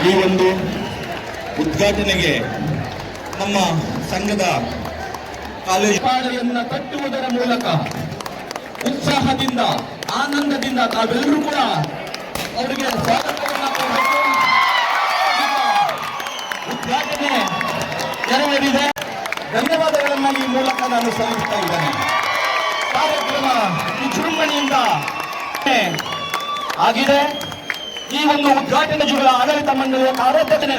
ಈ ಒಂದು ಉದ್ಘಾಟನೆಗೆ ನಮ್ಮ ಸಂಘದ ಕಾಲೇಜು ಪಾಳೆಯನ್ನು ಕಟ್ಟುವುದರ ಮೂಲಕ ಉತ್ಸಾಹದಿಂದ ಆನಂದದಿಂದ ತಾವೆಲ್ಲರೂ ಕೂಡ ಅವರಿಗೆ ಸ್ವಾಗತವನ್ನು ಕೋರಬೇಕು. ಉದ್ಘಾಟನೆ ನೆರವೇರಿದೆ. ಧನ್ಯವಾದಗಳನ್ನು ಈ ಮೂಲಕ ನಾನು ಸಲ್ಲಿಸ್ತಾ ಇದ್ದೇನೆ. ಕಾರ್ಯಕ್ರಮ ವಿಜೃಂಭಣೆಯಿಂದ ಆಗಿದೆ. ಈ ಒಂದು ಉದ್ಘಾಟನೆ ಜುಗಳ ಆಡಳಿತ ಮಂಡಳಿಯ ಕಾರ್ಯಾಧ್ಯಕ್ಷತೆ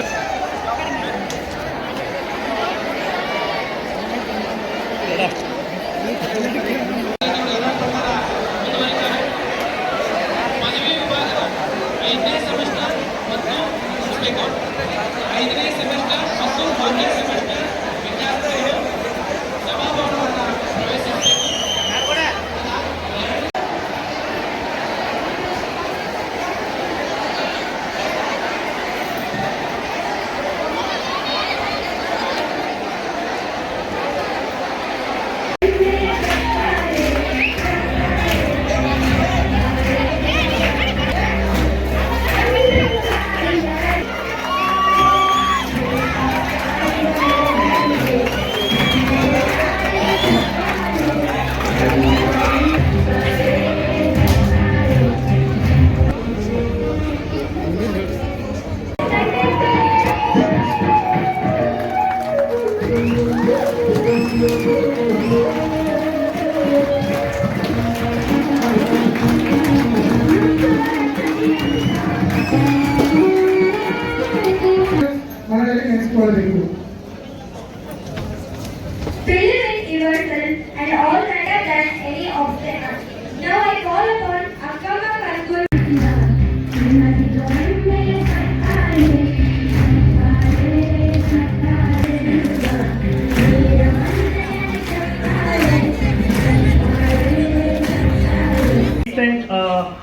Believe in yourself and all better than any obstacle. Now I call upon Akkama Karkul.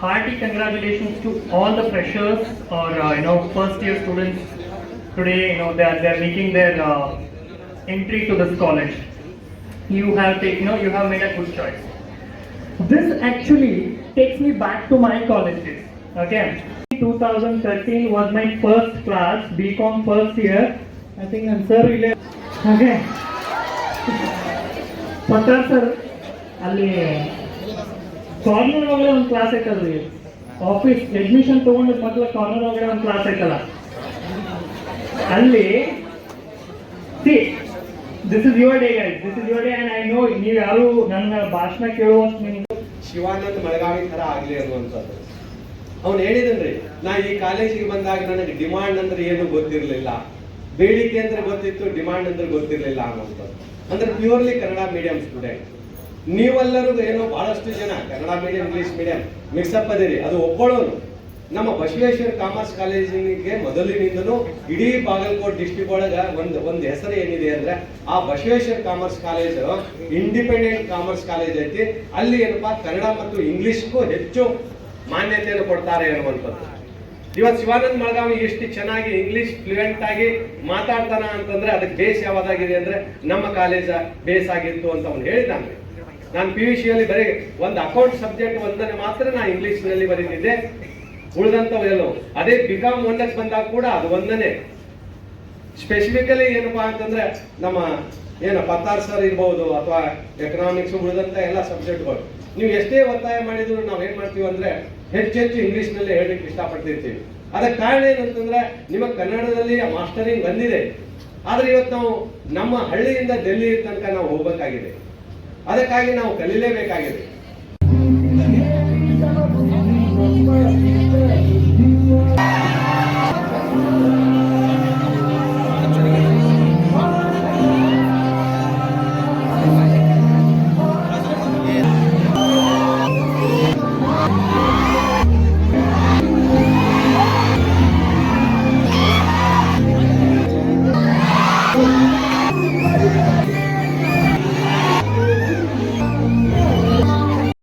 Hearty congratulations to all the freshers or first year students today. They are making their entry to this college. You have made a good choice. This actually takes me back to my college days. Okay, 2013 was my first class, BCom first year. I think I'm sir. Okay, Patar sir, ಅಲ್ಲಿ corner ಒಳಗಡೆ ಒಂದು class ಐತಲ್ರಿ, office admission ತಗೊಂಡು ಮಕ್ಕಳ corner ಒಳಗಡೆ ಒಂದು class ಐತಲ್ಲ, ಅಲ್ಲಿ this is your day guys, this is your day. And I know ನೀವು ಯಾರು ನನ್ನ ಭಾಷಣ ಕೇಳುವಷ್ಟು ನಿಮ್ಗೆ ಶಿವಾನಂದ ಮಳಗಾವಿ ತರ ಆಗ್ಲಿ ಅನ್ನುವಂಥದ್ದು ಅವ್ನು ಹೇಳಿದನ್ರಿ. ನಾ ಈ ಕಾಲೇಜಿಗೆ ಬಂದಾಗ ನನಗೆ ಡಿಮಾಂಡ್ ಅಂದ್ರೆ ಏನು ಗೊತ್ತಿರ್ಲಿಲ್ಲ, ಬೇಡಿಕೆ ಅಂದ್ರೆ ಗೊತ್ತಿತ್ತು, ಡಿಮಾಂಡ್ ಅಂದ್ರೆ ಗೊತ್ತಿರ್ಲಿಲ್ಲ ಅನ್ನುವಂಥದ್ದು. ಅಂದ್ರೆ ಪ್ಯೂರ್ಲಿ ಕನ್ನಡ ಮೀಡಿಯಂ ಸ್ಟೂಡೆಂಟ್. ನೀವೆಲ್ಲರೂ ಏನೋ ಬಹಳಷ್ಟು ಜನ Kannada medium English medium mixup ಅದಿರಿ. ಅದು ಒಬ್ಬಳೋನು ನಮ್ಮ ಬಸವೇಶ್ವರ ಕಾಮರ್ಸ್ ಕಾಲೇಜಿಗೆ ಮೊದಲಿನಿಂದನೂ ಇಡೀ ಬಾಗಲಕೋಟೆ ಡಿಸ್ಟಿಕ್ ಒಳಗ ಒಂದು ಹೆಸರು ಏನಿದೆ ಅಂದ್ರೆ ಆ Basaveshwara commerce college independent commerce college ಐತಿ. ಅಲ್ಲಿ ಏನಪ್ಪಾ ಕನ್ನಡ ಮತ್ತು ಇಂಗ್ಲಿಷ್ಗೂ ಹೆಚ್ಚು ಮಾನ್ಯತೆಯನ್ನು ಕೊಡ್ತಾರೆ ಅನ್ನುವಂಥದ್ದು. ಇವತ್ತು ಶಿವಾನಂದ ಮಳಗಾವಿ ಎಷ್ಟು ಚೆನ್ನಾಗಿ ಇಂಗ್ಲಿಷ್ ಫ್ಲೂಯೆಂಟ್ ಆಗಿ ಮಾತಾಡ್ತಾನ ಅಂತಂದ್ರೆ ಅದಕ್ಕೆ ಬೇಸ್ ಯಾವ್ದಾಗಿದೆ ಅಂದ್ರೆ ನಮ್ಮ ಕಾಲೇಜ ಬೇಸ್ ಆಗಿತ್ತು ಅಂತ ಅವ್ನು ಹೇಳಿದ್ದಾನೆ. ನಾನು PUC ಅಲ್ಲಿ ಬರೀ ಒಂದು ಅಕೌಂಟ್ ಸಬ್ಜೆಕ್ಟ್ ಒಂದನೇ ಮಾತ್ರ ನಾನು ಇಂಗ್ಲಿಷ್ ನಲ್ಲಿ ಬರೀತಿದ್ದೆ, ಉಳಿದಂತವು ಎಲ್ಲೋ ಅದೇ BCom 1ಕ್ಕೆ ಬಂದಾಗ ಕೂಡ ಅದು ಒಂದನೇ. ಸ್ಪೆಸಿಫಿಕಲಿ ಏನಪ್ಪಾ ಅಂತಂದ್ರೆ ನಮ್ಮ ಪತ್ತಾರ್ ಸರ್ ಇರ್ಬಹುದು ಅಥವಾ ಎಕನಾಮಿಕ್ಸ್ ಉಳಿದಂತ ಎಲ್ಲ ಸಬ್ಜೆಕ್ಟ್ಗಳು ನೀವು ಎಷ್ಟೇ ಒತ್ತಾಯ ಮಾಡಿದ್ರು ನಾವ್ ಏನ್ ಮಾಡ್ತೀವಿ ಅಂದ್ರೆ ಹೆಚ್ಚೆಚ್ಚು ಇಂಗ್ಲಿಷ್ ನಲ್ಲಿ ಹೇಳಲಿಕ್ಕೆ ಇಷ್ಟಪಡ್ತಿರ್ತೀವಿ. ಅದಕ್ಕೆ ಕಾರಣ ಏನಂತಂದ್ರೆ ನಿಮಗೆ ಕನ್ನಡದಲ್ಲಿ ಮಾಸ್ಟರಿಂಗ್ ಬಂದಿದೆ, ಆದ್ರೆ ಇವತ್ತು ನಾವು ನಮ್ಮ ಹಳ್ಳಿಯಿಂದ ಡೆಲ್ಲಿ ತನಕ ನಾವು ಹೋಗ್ಬೇಕಾಗಿದೆ. ಅದಕ್ಕಾಗಿ ನಾವು ಕಲೀಲೇಬೇಕಾಗಿದೆ.